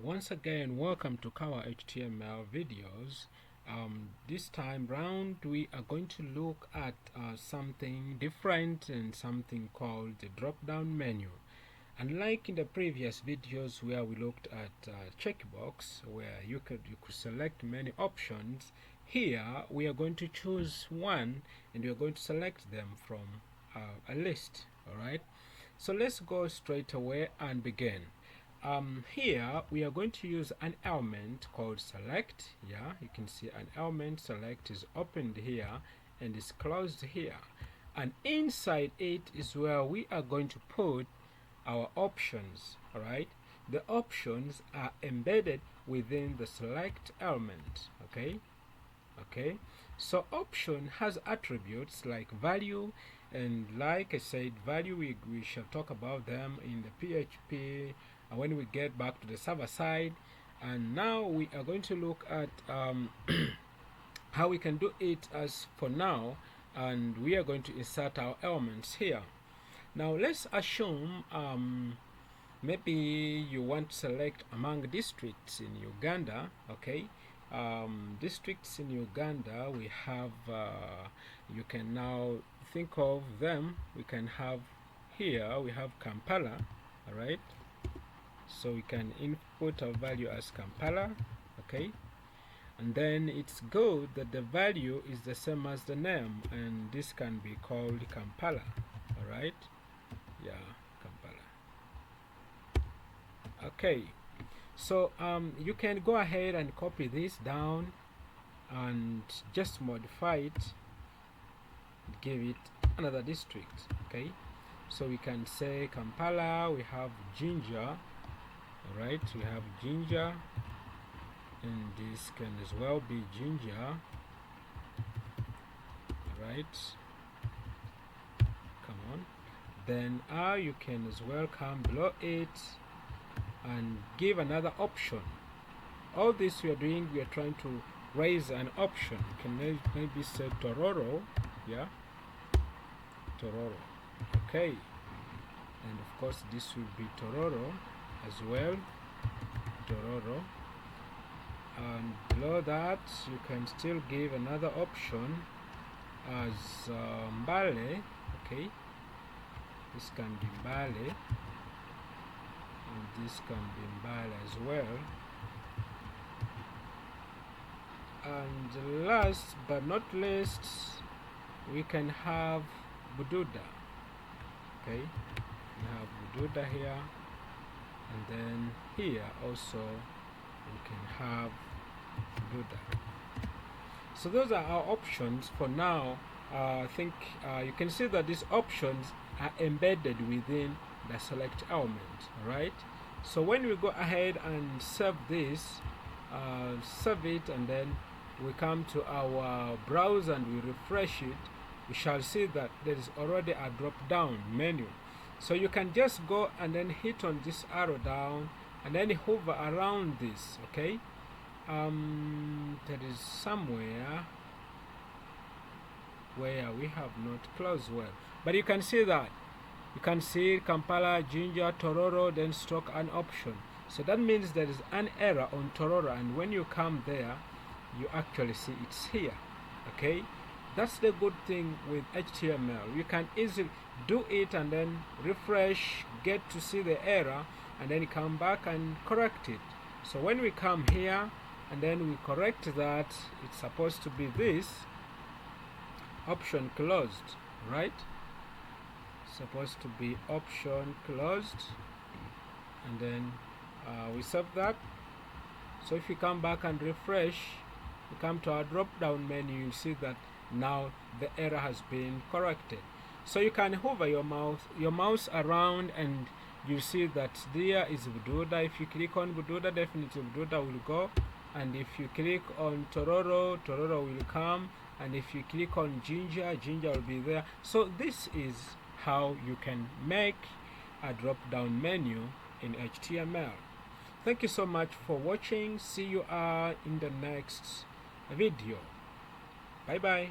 Once again, welcome to KAWA HTML videos. This time round we are going to look at something different and something called the drop-down menu. Unlike in the previous videos where we looked at checkbox where you could select many options, here we are going to choose one and we are going to select them from a list. Alright, so let's go straight away and begin. Here we are going to use an element called select. Yeah, you can see an element select is opened here and is closed here, and inside it is where we are going to put our options. All right, the options are embedded within the select element. Okay, so option has attributes like value, and like I said, value we shall talk about them in the PHP when we get back to the server side. And now we are going to look at how we can do it as for now, and we are going to insert our elements here. Now let's assume maybe you want to select among districts in Uganda. Okay, districts in Uganda we have, you can now think of them. We can have here, we have Kampala. All right, so we can input a value as Kampala. Okay, and then it's good that the value is the same as the name, and this can be called Kampala. All right, yeah, Kampala. Okay, so you can go ahead and copy this down and just modify it, give it another district. Okay, so we can say Kampala, we have Ginger. Alright, we have Ginger, and this can as well be Ginger. Alright, come on. Then you can as well come below it and give another option. All this we are doing, we are trying to raise an option. You can maybe say Tororo. Yeah, Tororo. Okay, and of course this will be Tororo as well, Tororo. And below that you can still give another option as Mbale. Okay, this can be Mbale, and this can be Mbale as well. And last but not least, we can have Bududa. Okay, we have Bududa here, and then here also we can have Bududa. So those are our options for now. I think you can see that these options are embedded within the select element. Alright, so when we go ahead and save this, save it, and then we come to our browser and we refresh it, we shall see that there is already a drop down menu. So you can just go and then hit on this arrow down and then hover around this. Okay, there is somewhere where we have not closed well, but you can see that you can see Kampala, Ginger, Tororo, then stroke an option. So that means there is an error on Tororo, and when you come there you actually see it's here. Okay, that's the good thing with HTML. You can easily do it and then refresh, get to see the error, and then come back and correct it. So when we come here and then we correct that, it's supposed to be this option closed, right? Supposed to be option closed, and then we save that. So if you come back and refresh, you come to our drop down menu, you'll see that now the error has been corrected. So you can hover your mouse around and you see that there is Bududa. If you click on Bududa, definitely Bududa will go, and if you click on Tororo, Tororo will come, and if you click on Ginger, Ginger will be there. So this is how you can make a drop down menu in HTML. Thank you so much for watching. See you in the next video. Bye bye.